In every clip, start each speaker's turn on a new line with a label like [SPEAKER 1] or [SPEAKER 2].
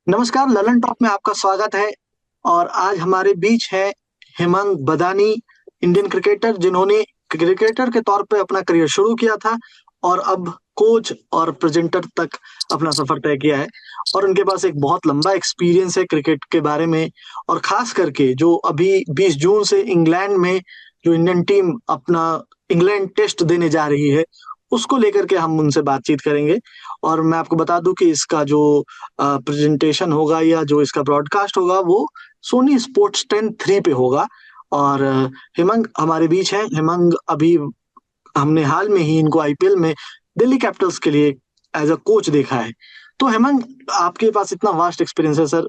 [SPEAKER 1] नमस्कार, ललन टॉप में आपका स्वागत है। और आज हमारे बीच है हेमंत बदानी, इंडियन क्रिकेटर जिन्होंने क्रिकेटर के तौर पे अपना करियर शुरू किया था और अब कोच और प्रेजेंटर तक अपना सफर तय किया है। और उनके पास एक बहुत लंबा एक्सपीरियंस है क्रिकेट के बारे में। और खास करके जो अभी 20 जून से इंग्लैंड में जो इंडियन टीम अपना इंग्लैंड टेस्ट देने जा रही है, उसको लेकर के हम उनसे बातचीत करेंगे। और मैं आपको बता दूं कि इसका जो प्रेजेंटेशन होगा या जो इसका ब्रॉडकास्ट होगा वो सोनी स्पोर्ट्स 10 3 पे होगा। और हेमंग हमारे बीच हैं। हेमंग अभी हमने हाल में ही इनको आईपीएल में दिल्ली कैपिटल्स के लिए एज अ कोच देखा है। तो हेमंग, आपके पास इतना वास्ट एक्सपीरियंस है सर।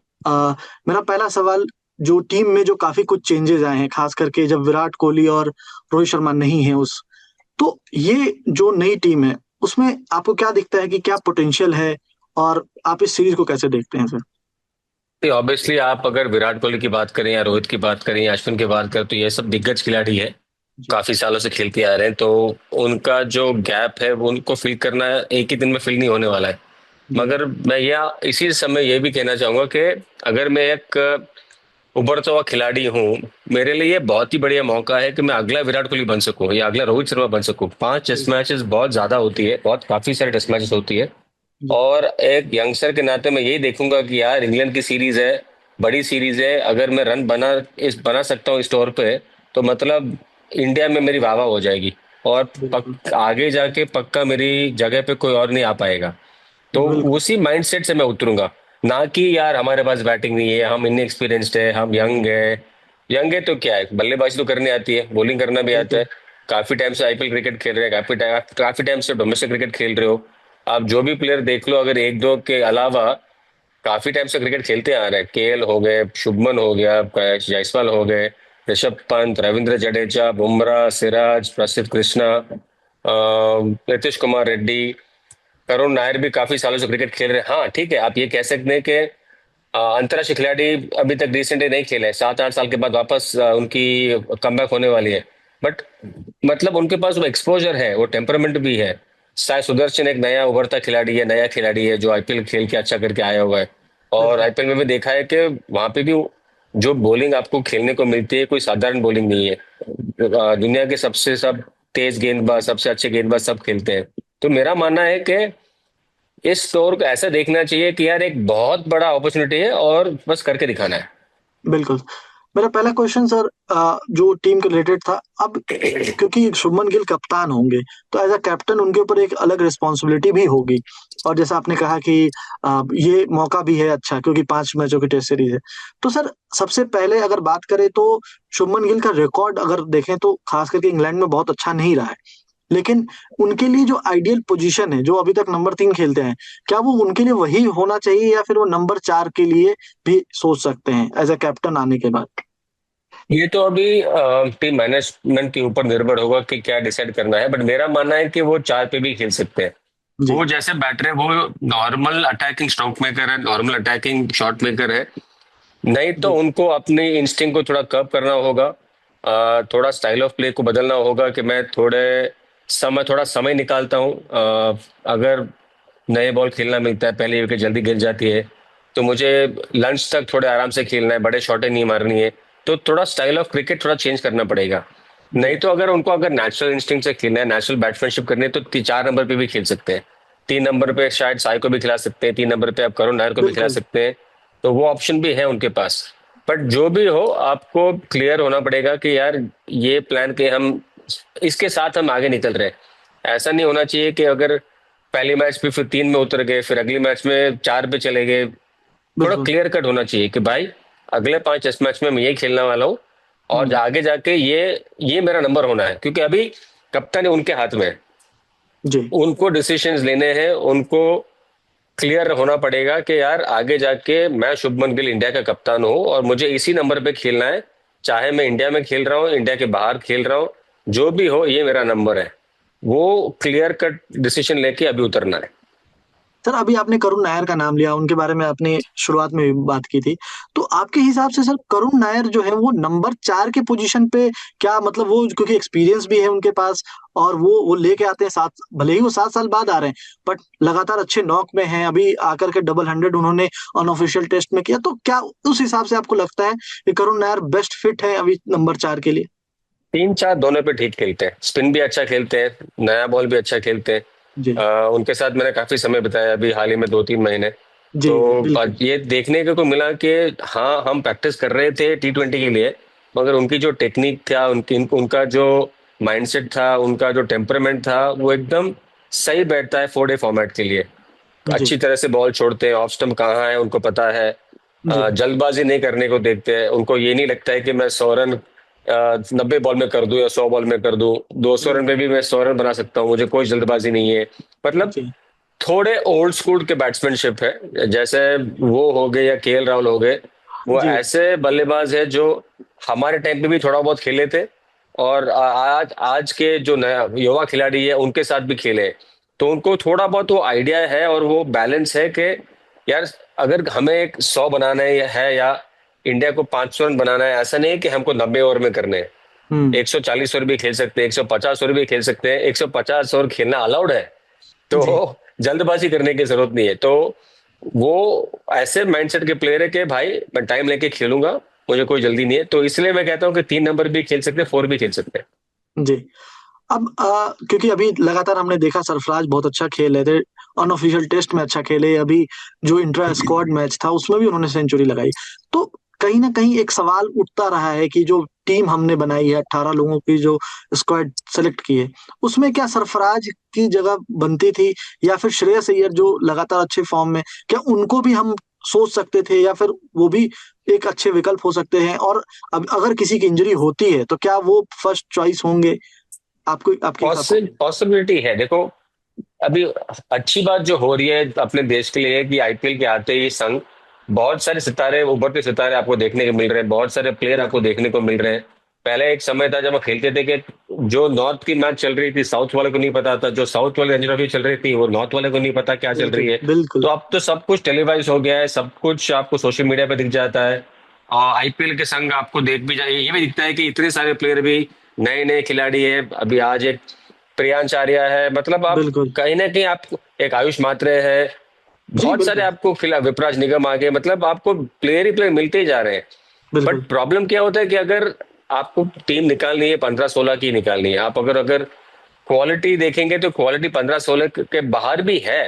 [SPEAKER 1] मेरा पहला सवाल, जो टीम में जो काफी कुछ चेंजेस आए हैं, खास करके जब विराट कोहली और रोहित शर्मा नहीं है उस, तो ये जो नई टीम है उसमें आपको क्या दिखता है कि क्या पोटेंशियल है, और आप इस सीरीज को कैसे देखते हैं सर?
[SPEAKER 2] ऑब्वियसली आप अगर विराट कोहली की बात करें या रोहित की बात करें या अश्विन की बात करें तो ये सब दिग्गज खिलाड़ी है।
[SPEAKER 1] जी।
[SPEAKER 2] काफी सालों से खेलते आ रहे हैं, तो उनका जो गैप है वो उनको फिल करना एक ही दिन में फिल नहीं होने वाला है।
[SPEAKER 1] जी।
[SPEAKER 2] मगर मैं यह इसी समय ये भी कहना चाहूंगा कि अगर मैं एक उभरता हुआ खिलाड़ी हूँ, मेरे लिए ये बहुत ही बढ़िया मौका है कि मैं अगला विराट कोहली बन सकूं या अगला रोहित शर्मा बन सकूं। 5 टेस्ट
[SPEAKER 1] बिल्कुल।
[SPEAKER 2] मैचेस बहुत ज्यादा होती है, बहुत काफी सारे टेस्ट मैचेस होती है।
[SPEAKER 1] जी।
[SPEAKER 2] और एक यंगस्टर के नाते मैं यही देखूंगा कि यार इंग्लैंड की सीरीज है, बड़ी सीरीज है, अगर मैं रन बना सकता हूँ इस तौर पे, तो मतलब इंडिया में मेरी वाह वाह हो जाएगी। और
[SPEAKER 1] बिल्कुल।
[SPEAKER 2] आगे जाके पक्का मेरी जगह पे कोई और नहीं आ पाएगा। तो
[SPEAKER 1] बिल्कुल।
[SPEAKER 2] उसी माइंडसेट से मैं उतरूंगा, ना कि यार हमारे पास बैटिंग नहीं है, हम इनएक्सपीरियंस्ड है, हम यंग है। यंग है तो क्या है, बल्लेबाजी तो करनी आती है, बॉलिंग करना भी आता
[SPEAKER 1] बिल्कुल।
[SPEAKER 2] है। काफी टाइम से आईपीएल क्रिकेट खेल रहे हैं, काफी टाइम से डोमेस्टिक क्रिकेट खेल रहे हो। आप जो भी प्लेयर देख लो, अगर एक दो के अलावा काफी टाइम से क्रिकेट खेलते आ रहे हैं। केएल हो गए, शुभमन हो गया, जायसवाल हो गए, ऋषभ पंत, रविंद्र जडेजा, बुमराह, सिराज, प्रसिद्ध कृष्णा, नीतीश कुमार रेड्डी, करुण नायर भी काफी सालों से क्रिकेट खेल रहे हैं। हाँ ठीक है, आप ये कह सकते हैं कि अंतर्राष्ट्रीय खिलाड़ी अभी तक रिसेंटली नहीं खेले, 7-8 साल के बाद वापस उनकी कमबैक होने वाली है। बट मतलब उनके पास वो एक्सपोजर है, वो टेम्परामेंट भी है। साई सुदर्शन एक नया उभरता खिलाड़ी है, नया खिलाड़ी है जो आईपीएल खेल के अच्छा करके आया हुआ है। और
[SPEAKER 1] बिल्कुल।
[SPEAKER 2] आईपीएल में भी देखा है कि वहां पे भी जो बॉलिंग आपको खेलने को मिलती है कोई साधारण बॉलिंग नहीं है। दुनिया के सबसे सब तेज गेंदबाज, सबसे अच्छे गेंदबाज सब खेलते हैं। तो मेरा मानना है कि इस दौर को ऐसा देखना चाहिए कि यार एक बहुत बड़ा अपॉर्चुनिटी है और बस करके दिखाना है।
[SPEAKER 1] बिल्कुल। मेरा पहला क्वेश्चन सर, जो टीम के रिलेटेड था। अब क्योंकि शुभमन गिल कप्तान होंगे, तो एज अ कैप्टन उनके ऊपर एक अलग रिस्पॉन्सिबिलिटी भी होगी। और जैसा आपने कहा कि ये मौका भी है अच्छा, क्योंकि 5 मैचों की टेस्ट सीरीज है। तो सर, सबसे पहले अगर बात करें तो शुभमन गिल का रिकॉर्ड अगर देखें तो खास करके इंग्लैंड में बहुत अच्छा नहीं रहा है। लेकिन उनके लिए जो आइडियल पोजीशन है, जो अभी तक नंबर 3 खेलते हैं, क्या वो उनके लिए वही होना चाहिए या फिर वो नंबर 4 के लिए भी सोच सकते हैं एज अ कैप्टन आने के बाद?
[SPEAKER 2] ये तो अभी टीम मैनेजमेंट के ऊपर निर्भर होगा कि क्या डिसाइड करना है, बट मेरा मानना है कि वो 4 पे भी खेल सकते हैं।
[SPEAKER 1] जी।
[SPEAKER 2] वो जैसे बैटर है, वो नॉर्मल अटैकिंग स्ट्रोक मेकर है, नॉर्मल अटैकिंग शॉट मेकर है। नहीं तो
[SPEAKER 1] जी।
[SPEAKER 2] उनको अपने इंस्टिंक्ट को थोड़ा कर्व करना होगा, थोड़ा स्टाइल ऑफ प्ले को बदलना होगा कि मैं थोड़ा समय निकालता हूँ। अगर नए बॉल खेलना मिलता है, पहली विकेट जल्दी गिर जाती है, तो मुझे लंच तक थोड़े आराम से खेलना है, बड़े शॉटें नहीं मारनी है। तो थोड़ा स्टाइल ऑफ क्रिकेट थोड़ा चेंज करना पड़ेगा।
[SPEAKER 1] जी।
[SPEAKER 2] नहीं तो अगर नेचुरल इंस्टिंक्ट से खेलना है, नेचुरल बैट्समैनशिप करनी है, तो 4 नंबर पे भी खेल सकते हैं। 3 नंबर पे शायद साई को भी खिला सकते हैं, 3 नंबर पे आप करुण नायर को भी खिला
[SPEAKER 1] बिल्कुल।
[SPEAKER 2] सकते हैं। तो वो ऑप्शन भी है उनके पास। बट जो भी हो, आपको क्लियर होना पड़ेगा कि यार ये प्लान के हम इसके साथ हम आगे निकल रहे हैं। ऐसा नहीं होना चाहिए कि अगर पहले मैच पे फिर 3 में उतर गए, फिर अगले मैच में 4 पे चले गए। थोड़ा
[SPEAKER 1] बिल्कुल।
[SPEAKER 2] क्लियर कट होना चाहिए कि भाई अगले 5 टेस्ट मैच में मैं ये खेलने वाला हूँ, और
[SPEAKER 1] हम्म।
[SPEAKER 2] आगे जाके ये मेरा नंबर होना है, क्योंकि अभी कप्तान उनके हाथ में है।
[SPEAKER 1] जी।
[SPEAKER 2] उनको डिसीजंस लेने हैं, उनको क्लियर होना पड़ेगा कि यार आगे जाके मैं शुभमन गिल इंडिया का कप्तान हूं और मुझे इसी नंबर पे खेलना है। चाहे मैं इंडिया में खेल रहा हूं, इंडिया के बाहर खेल रहा हूं, जो भी हो ये मेरा नंबर है। वो क्लियर कट डिसीजन लेके अभी उतरना है।
[SPEAKER 1] सर अभी आपने करुण नायर का नाम लिया, उनके बारे में आपने शुरुआत में भी बात की थी। तो आपके हिसाब से सर करुण नायर जो है वो नंबर 4 के पोजीशन पे, क्या मतलब वो क्योंकि एक्सपीरियंस भी है उनके पास, और वो लेके आते हैं सात, भले ही वो 7 साल बाद आ रहे हैं बट लगातार अच्छे नॉक में हैं, अभी आकर के डबल हंड्रेड उन्होंने अनऑफिशियल टेस्ट में किया, तो क्या उस हिसाब से आपको लगता है कि करुण नायर बेस्ट फिट है अभी नंबर 4 के लिए?
[SPEAKER 2] 3-4 दोनों पे ठीक खेलते हैं, स्पिन भी अच्छा खेलते हैं, नया बॉल भी अच्छा खेलते हैं।
[SPEAKER 1] जी
[SPEAKER 2] उनके साथ मैंने काफी समय बिताया अभी हाल ही में 2-3 महीने।
[SPEAKER 1] जी
[SPEAKER 2] तो
[SPEAKER 1] बिल्कुल।
[SPEAKER 2] ये देखने को मिला कि हाँ, हम प्रैक्टिस कर रहे थे T20 के लिए, मगर उनकी जो टेक्निक था, उनका जो माइंडसेट था, उनका जो टेम्परामेंट था, वो एकदम सही बैठता है 4 डे फॉर्मेट के लिए।
[SPEAKER 1] जी
[SPEAKER 2] अच्छी तरह से बॉल छोड़ते हैं, ऑफ स्टंप कहाँ है उनको पता है।
[SPEAKER 1] जी
[SPEAKER 2] जल्दबाजी नहीं करने को देखते हैं, उनको ये नहीं लगता है कि मैं 100 रन 90 बॉल में कर दूं या 100 बॉल में कर दूं, 200 रन पे
[SPEAKER 1] बिल्कुल।
[SPEAKER 2] भी मैं 100 रन बना सकता हूँ, मुझे कोई जल्दबाजी नहीं है। मतलब
[SPEAKER 1] जी
[SPEAKER 2] थोड़े ओल्ड स्कूल के बैट्समैनशिप है, जैसे वो हो गए या KL राहुल हो गए। वो
[SPEAKER 1] जी
[SPEAKER 2] ऐसे बल्लेबाज है जो हमारे टाइम पे भी थोड़ा बहुत खेले थे, और आज आज के जो नया युवा खिलाड़ी है उनके साथ भी खेले हैं। तो उनको थोड़ा बहुत वो आइडिया है और वो बैलेंस है कि यार, अगर हमें एक 100 बनाना है या इंडिया को 500 रन बनाना है, ऐसा नहीं है कि हमको 90 ओवर में करने हैं।
[SPEAKER 1] हम्म
[SPEAKER 2] 140 ओवर भी खेल सकते हैं, 150 ओवर भी खेल सकते हैं, 150 ओवर खेलना अलाउड है। तो
[SPEAKER 1] जी
[SPEAKER 2] जल्दबाजी करने की जरूरत नहीं है। तो वो ऐसे माइंडसेट के प्लेयर है कि भाई मैं टाइम लेके खेलूंगा, मुझे कोई जल्दी नहीं है। तो इसलिए मैं कहता हूँ कि 3 नंबर भी खेल सकते हैं, 4 भी खेल सकते हैं।
[SPEAKER 1] जी। अब क्योंकि अभी लगातार हमने देखा सरफराज बहुत अच्छा खेल रहे थे, अनऑफिशियल टेस्ट में अच्छा खेले, अभी जो इंट्रा स्क्वाड मैच था उसमें भी उन्होंने सेंचुरी लगाई। तो कहीं ना कहीं एक सवाल उठता रहा है कि जो टीम हमने बनाई है 18 लोगों की, जो स्क्वाड सेलेक्ट की है, उसमें क्या सरफराज की जगह बनती थी, या फिर श्रेयस अय्यर जो लगातार अच्छे फॉर्म में, क्या उनको भी हम सोच सकते थे, या फिर वो भी एक अच्छे विकल्प हो सकते हैं? और अब अगर किसी की इंजरी होती है तो क्या वो फर्स्ट चॉइस होंगे आपको, आपके हिसाब से?
[SPEAKER 2] पॉसिबिलिटी है, देखो। अभी अच्छी बात जो हो रही है अपने देश के लिए कि IPL के आते ही संग बहुत सारे सितारे, उभरते सितारे आपको देखने को मिल रहे हैं, बहुत सारे प्लेयर आपको
[SPEAKER 1] बिल्कुल
[SPEAKER 2] देखने को मिल रहे हैं। पहले एक समय था जब हम खेलते थे कि जो नॉर्थ की मैच चल रही थी साउथ वाले को नहीं पता था, जो साउथ वाले रणजी ट्रॉफी चल रही थी वो नॉर्थ वाले को नहीं पता क्या चल रही
[SPEAKER 1] बिल्कुल
[SPEAKER 2] है। तो
[SPEAKER 1] बिल्कुल।
[SPEAKER 2] अब तो सब कुछ टेलीवाइज हो गया है, सब कुछ आपको सोशल मीडिया पे दिख जाता है। और IPL के संग आपको देख भी जाए, ये भी दिखता है कि इतने सारे प्लेयर भी नए नए खिलाड़ी है। अभी आज एक प्रियांश आर्या है, मतलब आप
[SPEAKER 1] बिल्कुल
[SPEAKER 2] कहीं ना कहीं आप, एक आयुष मात्रे है,
[SPEAKER 1] जी
[SPEAKER 2] बहुत सारे
[SPEAKER 1] बिल्कुल
[SPEAKER 2] आपको खिला, विपराज निगम आ गए, मतलब आपको प्लेयर ही प्लेयर मिलते ही जा रहे हैं। बट
[SPEAKER 1] बिल्कुल।
[SPEAKER 2] प्रॉब्लम क्या होता है कि अगर आपको टीम निकालनी है 15-16 की निकालनी है, आप अगर अगर क्वालिटी देखेंगे तो क्वालिटी 15-16 के बाहर भी है।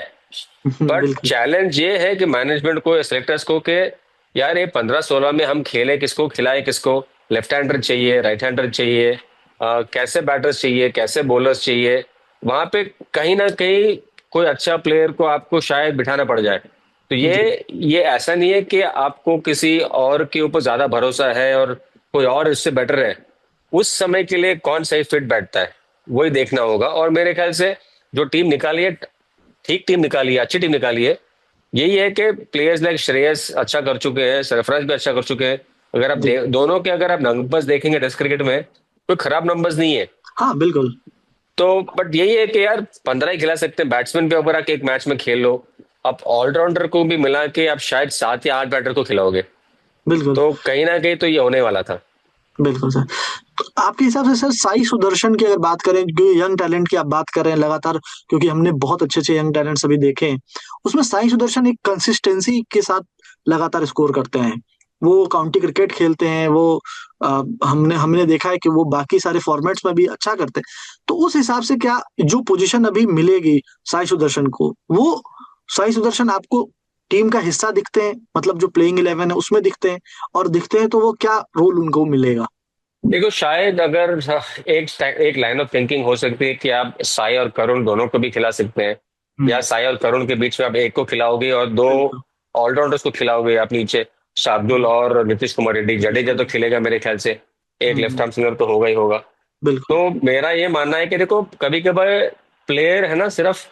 [SPEAKER 2] बट
[SPEAKER 1] बिल्कुल
[SPEAKER 2] चैलेंज ये है कि मैनेजमेंट को, सेलेक्टर्स को, कि यार ये 15-16 में हम खेलें किसको, खिलाएं किसको। लेफ्ट हैंडर चाहिए, राइट हैंडर चाहिए, कैसे बैटर्स चाहिए, कैसे बॉलर्स चाहिए। वहां पे कहीं ना कहीं कोई अच्छा प्लेयर को आपको शायद बिठाना पड़ जाए। तो
[SPEAKER 1] जी
[SPEAKER 2] ये ऐसा नहीं है कि आपको किसी और के ऊपर ज्यादा भरोसा है और कोई और इससे बेटर है। उस समय के लिए कौन सही फिट बैठता है, वही देखना होगा। और मेरे ख्याल से जो टीम निकाली है, ठीक टीम निकाली है, अच्छी टीम निकाली है। यही है कि प्लेयर्स लाइक श्रेयस अच्छा कर चुके हैं, सरफराज भी अच्छा कर चुके हैं। अगर आप
[SPEAKER 1] जी
[SPEAKER 2] दोनों के अगर आप नंबर्स देखेंगे टेस्ट क्रिकेट में, कोई खराब नंबर्स नहीं है।
[SPEAKER 1] हाँ बिल्कुल
[SPEAKER 2] तो बट यही है कि यार 15 ही खिला सकते हैं, बैट्समैन पे ऊपर आके एक मैच में खेल लो। आप ऑलराउंडर को भी मिला के आप शायद 7 या 8 बैटर को खिलाओगे।
[SPEAKER 1] बिल्कुल
[SPEAKER 2] तो कहीं ना कहीं तो ये होने वाला था।
[SPEAKER 1] बिल्कुल सर। तो आपके हिसाब से सर साई सुदर्शन की अगर बात करें, क्योंकि यंग टैलेंट की आप बात कर रहे हैं लगातार, क्योंकि हमने बहुत अच्छे अच्छे यंग टैलेंट्स अभी देखे हैं, उसमें साई सुदर्शन एक कंसिस्टेंसी के साथ लगातार स्कोर करते हैं। वो काउंटी क्रिकेट खेलते हैं, वो हमने हमने देखा है कि वो बाकी सारे फॉर्मेट्स में भी अच्छा करते हैं। तो उस हिसाब से क्या जो पोजीशन अभी मिलेगी साई सुदर्शन को, वो साई सुदर्शन आपको टीम का हिस्सा दिखते हैं, मतलब जो प्लेइंग 11 है उसमें दिखते हैं, और दिखते हैं तो वो क्या रोल उनको मिलेगा?
[SPEAKER 2] देखो, शायद अगर एक एक लाइन ऑफ थिंकिंग हो सकती है कि आप साई और करुण दोनों को भी खिला सकते हैं, या
[SPEAKER 1] हम्म
[SPEAKER 2] साई और करुण के बीच में आप एक को खिलाओगे और दो
[SPEAKER 1] बिल्कुल
[SPEAKER 2] ऑलराउंडर्स को खिलाओगे आप नीचे, शार्दुल
[SPEAKER 1] हम्म,
[SPEAKER 2] और नीतीश कुमार रेड्डी। जडेजा
[SPEAKER 1] बिल्कुल
[SPEAKER 2] तो खेलेगा मेरे ख्याल से, एक लेफ्ट
[SPEAKER 1] हम्म,
[SPEAKER 2] आर्म स्पिनर तो होगा ही होगा।
[SPEAKER 1] बिल्कुल
[SPEAKER 2] तो मेरा ये मानना है कि देखो, कभी कभार प्लेयर है ना, सिर्फ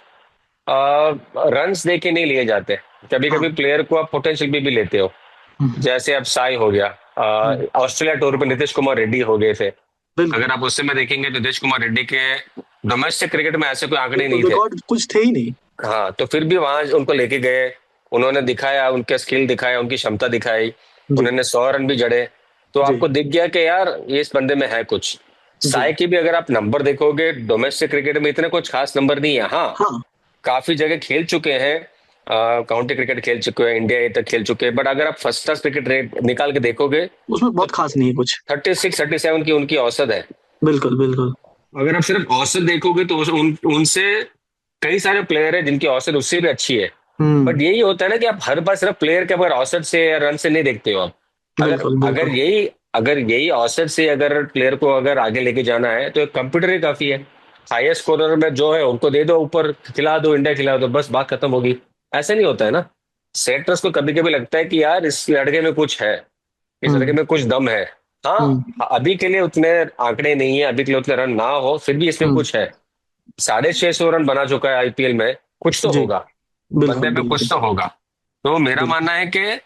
[SPEAKER 2] रन्स दे के नहीं लिए जाते। कभी
[SPEAKER 1] हाँ
[SPEAKER 2] कभी प्लेयर को आप पोटेंशियल भी लेते हो।
[SPEAKER 1] हम्म,
[SPEAKER 2] जैसे अब साई हो गया,
[SPEAKER 1] हम्म,
[SPEAKER 2] ऑस्ट्रेलिया टूर पे नीतीश कुमार रेड्डी हो गए थे।
[SPEAKER 1] बिल्कुल
[SPEAKER 2] अगर आप उस समय देखेंगे तो नीतीश कुमार रेड्डी के डोमेस्टिक क्रिकेट में ऐसे कोई आंकड़े
[SPEAKER 1] बिल्कुल
[SPEAKER 2] नहीं थे।
[SPEAKER 1] रिकॉर्ड कुछ थे ही नहीं।
[SPEAKER 2] हाँ, तो फिर भी वहां उनको लेके गए, उन्होंने दिखाया, उनके स्किल दिखाया, उनकी क्षमता दिखाई,
[SPEAKER 1] जी।
[SPEAKER 2] उन्होंने 100 रन भी जड़े। तो
[SPEAKER 1] जी।
[SPEAKER 2] आपको दिख गया कि यार ये इस बंदे में है कुछ।
[SPEAKER 1] जी।
[SPEAKER 2] साई की भी अगर आप नंबर देखोगे डोमेस्टिक क्रिकेट में इतने कुछ खास नंबर नहीं है। हाँ,
[SPEAKER 1] हाँ।
[SPEAKER 2] काफी जगह खेल चुके हैं, काउंटी क्रिकेट खेल चुके हैं, इंडिया ए तक खेल चुके हैं, बट अगर आप फर्स्ट क्लास क्रिकेट रेट निकाल के देखोगे
[SPEAKER 1] उसमें
[SPEAKER 2] तो
[SPEAKER 1] बहुत खास नहीं है कुछ।
[SPEAKER 2] 36 37 की उनकी औसत है।
[SPEAKER 1] बिल्कुल बिल्कुल।
[SPEAKER 2] अगर आप सिर्फ औसत देखोगे तो उनसे कई सारे प्लेयर हैं जिनकी औसत उससे भी अच्छी है।
[SPEAKER 1] हम्म।
[SPEAKER 2] बट यही होता है ना कि आप हर बार सिर्फ प्लेयर के अगर औसत से या रन से नहीं देखते हो आप। अगर
[SPEAKER 1] बिल्कुल
[SPEAKER 2] अगर
[SPEAKER 1] बिल्कुल।
[SPEAKER 2] यही औसत से अगर प्लेयर को अगर आगे लेके जाना है तो एक कंप्यूटर ही काफी है। हाईएस्ट स्कोरर में जो है उनको दे दो ऊपर, खिला दो, इंडिया खिला दो, बस बात खत्म होगी। ऐसा नहीं होता है ना। सेटर्स को कभी कभी लगता है कि यार इस लड़के में कुछ है, इस लड़के
[SPEAKER 1] हम्म।
[SPEAKER 2] में कुछ दम है।
[SPEAKER 1] हम्म।
[SPEAKER 2] हाँ, अभी के लिए उतने आंकड़े नहीं है, अभी के लिए उतने रन ना हो, फिर भी इसमें
[SPEAKER 1] हम्म।
[SPEAKER 2] कुछ है। 650 रन बना चुका है आईपीएल में, कुछ तो
[SPEAKER 1] जी।
[SPEAKER 2] होगा, बंदे
[SPEAKER 1] बिल्कुल
[SPEAKER 2] पे कुछ
[SPEAKER 1] बिल्कुल।
[SPEAKER 2] तो होगा। तो मेरा
[SPEAKER 1] बिल्कुल।
[SPEAKER 2] मानना है कि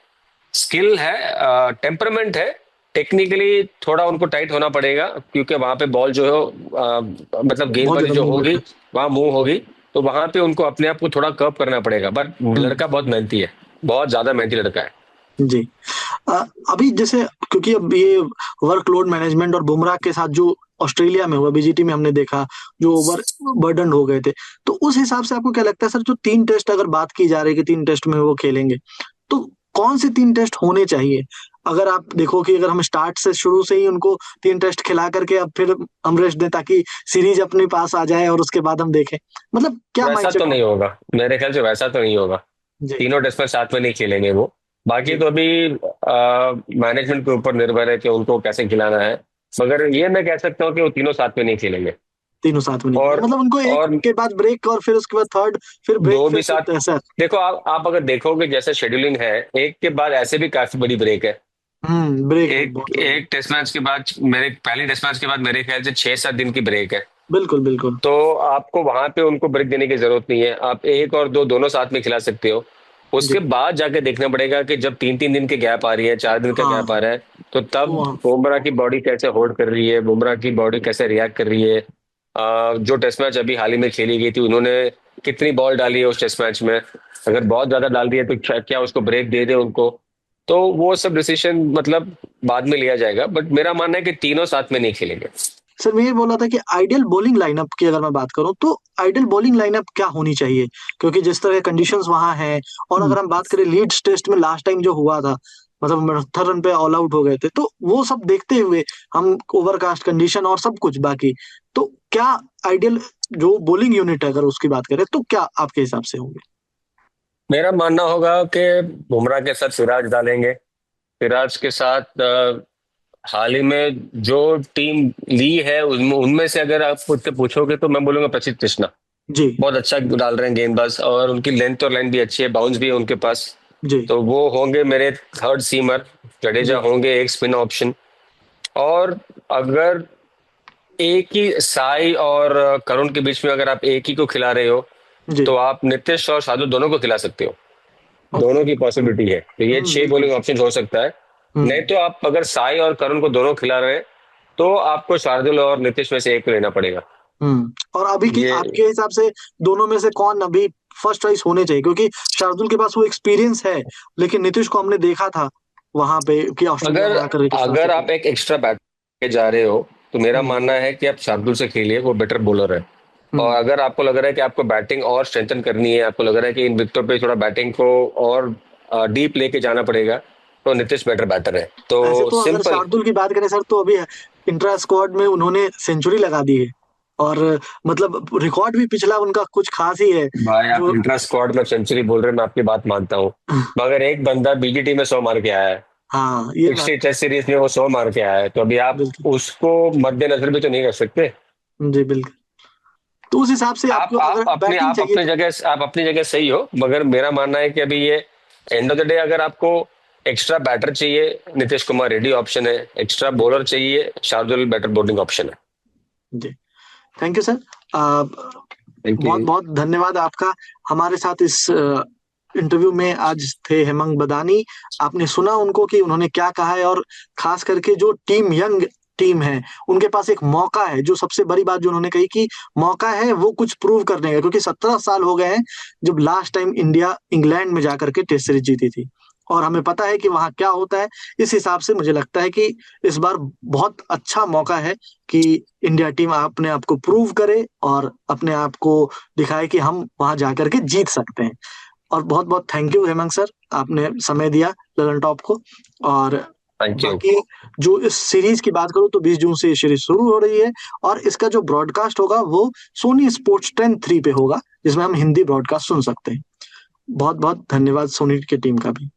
[SPEAKER 2] स्किल है, टेम्परमेंट है, टेक्निकली थोड़ा उनको टाइट होना पड़ेगा, क्योंकि वहां पे बॉल जो है मतलब
[SPEAKER 1] बहुत
[SPEAKER 2] गेंदबाजी
[SPEAKER 1] ज्यादा
[SPEAKER 2] जो
[SPEAKER 1] मूवमेंट
[SPEAKER 2] होगी
[SPEAKER 1] है।
[SPEAKER 2] वहां मूव होगी। तो वहां पे उनको अपने आप को थोड़ा कर्व करना पड़ेगा, बट
[SPEAKER 1] हम्म।
[SPEAKER 2] लड़का बहुत मेहनती है, बहुत ज्यादा मेहनती लड़का है।
[SPEAKER 1] जी। अभी जैसे, क्योंकि अब ये वर्कलोड मैनेजमेंट और बुमराह के साथ जो ऑस्ट्रेलिया में हुआ, बीजीटी में हमने देखा, जो ओवर बर्डन हो गए थे, तो उस हिसाब से आपको क्या लगता है सर, जो 3 टेस्ट अगर बात की जा रही है कि 3 टेस्ट में वो खेलेंगे, तो कौन से 3 टेस्ट होने चाहिए? अगर आप देखो कि अगर हम स्टार्ट से शुरू से ही उनको 3 टेस्ट खिला करके अब फिर हम रेस्ट दें, ताकि सीरीज अपने पास आ जाए और उसके बाद हम देखें, मतलब क्या
[SPEAKER 2] वैसा
[SPEAKER 1] माइंडसेट
[SPEAKER 2] तो
[SPEAKER 1] हो?
[SPEAKER 2] नहीं होगा, मेरे ख्याल से वैसा तो नहीं होगा।
[SPEAKER 1] जी।
[SPEAKER 2] तीनों टेस्ट में साथ में नहीं खेलेंगे वो। बाकी
[SPEAKER 1] जी।
[SPEAKER 2] तो अभी मैनेजमेंट के ऊपर निर्भर है कि उनको कैसे खिलाना है। मगर ये मैं कह सकता हूँ कि वो तीनों साथ में नहीं खेलेंगे।
[SPEAKER 1] तीनों साथ में नहीं खेले,
[SPEAKER 2] और
[SPEAKER 1] मतलब उनको एक
[SPEAKER 2] और
[SPEAKER 1] के बाद ब्रेक और फिर उसके बाद थर्ड, फिर ब्रेक,
[SPEAKER 2] दो
[SPEAKER 1] फिर
[SPEAKER 2] भी साथ।
[SPEAKER 1] फिफ्थ, ऐसा।
[SPEAKER 2] देखो, आप अगर देखोगे जैसे शेड्यूलिंग है, एक के बाद ऐसे भी काफी बड़ी ब्रेक है।
[SPEAKER 1] ब्रेक है
[SPEAKER 2] एक
[SPEAKER 1] बहुत लंबी।
[SPEAKER 2] एक टेस्ट मैच के बाद, मेरे पहली टेस्ट मैच के बाद मेरे ख्याल से 6 7 दिन की ब्रेक है।
[SPEAKER 1] बिल्कुल बिल्कुल।
[SPEAKER 2] तो आपको वहां पे उनको ब्रेक देने की जरूरत नहीं है, आप एक और दो दोनों साथ में खिला सकते हो।
[SPEAKER 1] जी।
[SPEAKER 2] उसके बाद जाके देखना पड़ेगा कि जब 3 3 दिन की गैप आ रही है, 4 दिन का गैप
[SPEAKER 1] हाँ।
[SPEAKER 2] आ रहा है, तो तब
[SPEAKER 1] वो।
[SPEAKER 2] बुमराह की बॉडी कैसे होल्ड कर रही है, बुमराह की बॉडी कैसे रिएक्ट कर रही है। जो टेस्ट मैच अभी हाल ही में खेली गई थी, उन्होंने कितनी बॉल डाली है उस टेस्ट मैच में, अगर बहुत ज्यादा डाल दी है तो क्या उसको ब्रेक दे दे उनको। तो वो सब डिसीजन मतलब बाद में लिया जाएगा, बट मेरा मानना है कि तीनों साथ में नहीं खेलेंगे।
[SPEAKER 1] सर मैं ये बोल रहा था कि आइडियल बॉलिंग लाइनअप की अगर मैं बात करूं, तो आइडियल बॉलिंग लाइनअप क्या होनी चाहिए? क्योंकि जिस तरह कंडीशंस वहां हैं, और अगर हम बात करें लीड्स टेस्ट में लास्ट टाइम जो हुआ था, मतलब 78 रन पे ऑल आउट हो गए थे, तो वो सब देखते हुए हम ओवरकास्ट कंडीशन और सब कुछ बाकी, तो क्या आइडियल जो बॉलिंग यूनिट है अगर उसकी बात करें, तो क्या आपके हिसाब से होंगे?
[SPEAKER 2] मेरा मानना होगा कि बुमराह के साथ सिराज डालेंगे। सिराज के साथ हाल ही में जो टीम ली है उनमें उनमें से अगर आप मुझसे पूछोगे तो मैं बोलूंगा प्रसिद्ध कृष्णा।
[SPEAKER 1] जी।
[SPEAKER 2] बहुत अच्छा डाल रहे हैं गेंदबाज, और उनकी लेंथ और लाइन भी अच्छी है, बाउंस भी है उनके पास।
[SPEAKER 1] जी।
[SPEAKER 2] तो वो होंगे मेरे थर्ड सीमर। जडेजा
[SPEAKER 1] जी।
[SPEAKER 2] होंगे एक स्पिन ऑप्शन। और अगर एक ही साई और करुण के बीच में अगर आप एक ही को खिला रहे हो,
[SPEAKER 1] जी।
[SPEAKER 2] तो आप नीतीश और शार्दुल दोनों को खिला सकते हो। दोनों
[SPEAKER 1] ओके।
[SPEAKER 2] की पॉसिबिलिटी है, तो ये 6
[SPEAKER 1] बिल्कुल।
[SPEAKER 2] बॉलिंग ऑप्शन हो सकता है। नहीं
[SPEAKER 1] हम्म।
[SPEAKER 2] तो आप अगर साई और करुण को दोनों खिला रहे हैं, तो आपको शार्दुल और नीतीश में से एक को लेना पड़ेगा।
[SPEAKER 1] और अभी की
[SPEAKER 2] ये
[SPEAKER 1] आपके हिसाब से दोनों में से कौन अभी फर्स्ट चॉइस होने चाहिए? क्योंकि शार्दुल के पास वो एक्सपीरियंस है, लेकिन नीतीश को हमने देखा था वहां पे कि ऑस्ट्रेलिया
[SPEAKER 2] अगर
[SPEAKER 1] में आकर के किस तरह से
[SPEAKER 2] अगर
[SPEAKER 1] खेला।
[SPEAKER 2] आप एक एक्स्ट्रा बैट के जा रहे हो, तो मेरा
[SPEAKER 1] हम्म।
[SPEAKER 2] मानना है कि आप शार्दुल से खेलिए, वो बेटर बॉलर है। और
[SPEAKER 1] हम्म।
[SPEAKER 2] अगर आपको लग रहा है कि आपको बैटिंग और स्ट्रेंथन करनी है, आपको लग रहा है कि इन विकेटों पे थोड़ा बैटिंग को और डीप लेके जाना पड़ेगा, तो नीतीश बेटर बैटर है, तो
[SPEAKER 1] ऐसे तो अगर
[SPEAKER 2] सिंपल।
[SPEAKER 1] शार्दुल की बात करें सर, तो अभी इंट्रा स्क्वाड में उन्होंने सेंचुरी लगा दी है, और मतलब रिकॉर्ड भी पिछला उनका कुछ खास ही है
[SPEAKER 2] भाई, आप
[SPEAKER 1] जो।
[SPEAKER 2] इंट्रा स्क्वाड में सेंचुरी बोल रहे हैं, मैं आपकी बात मानता हूँ। मगर एक बंदा बीजीटी में 100 मार के आया है,
[SPEAKER 1] हाँ, ये बात
[SPEAKER 2] 60
[SPEAKER 1] तो
[SPEAKER 2] टेस्ट सीरीज में वो 100 मार के आया है, तो अभी आप
[SPEAKER 1] बिल्कुल।
[SPEAKER 2] उसको मद्देनजर भी तो नहीं रख सकते।
[SPEAKER 1] जी बिल्कुल। तो उस हिसाब से आपको अगर बैटिंग चाहिए तो।
[SPEAKER 2] आप अपनी जगह सही हो, मगर मेरा मानना है कि अभी ये एंड ऑफ द डे अगर आपको एक्स्ट्रा बैटर चाहिए, नीतीश कुमार रेड्डी ऑप्शन है, एक्स्ट्रा
[SPEAKER 1] जी।
[SPEAKER 2] बॉलर चाहिए, शार्दुल बेटर बॉलिंग ऑप्शन है।
[SPEAKER 1] जी। Thank you sir.
[SPEAKER 2] थैंक
[SPEAKER 1] बहुत
[SPEAKER 2] यू।
[SPEAKER 1] बहुत धन्यवाद आपका। हमारे साथ इस इंटरव्यू में आज थे हेमंग बदानी। आपने सुना उनको कि उन्होंने क्या कहा है, और खास करके जो टीम यंग टीम है, उनके पास एक मौका है। जो सबसे बड़ी बात जो उन्होंने कही कि मौका है वो कुछ प्रूव करने का, क्योंकि 17 साल हो गए हैं जब लास्ट टाइम इंडिया इंग्लैंड में जाकर के टेस्ट सीरीज जीती थी, और हमें पता है कि वहां क्या होता है। इस हिसाब से मुझे लगता है कि इस बार बहुत अच्छा मौका है कि इंडिया टीम अपने आप को प्रूव करे और अपने आप को दिखाए कि हम वहां जाकर के जीत सकते हैं। और बहुत बहुत थैंक यू हेमंत सर, आपने समय दिया ललन टॉप को। और
[SPEAKER 2] थैंक यू।
[SPEAKER 1] बाकी जो इस सीरीज की बात करूं तो 20 जून से ये सीरीज शुरू हो रही है, और इसका जो ब्रॉडकास्ट होगा वो सोनी स्पोर्ट्स 10 3 पे होगा, जिसमें हम हिंदी ब्रॉडकास्ट सुन सकते हैं। बहुत बहुत धन्यवाद सोनी की टीम का भी।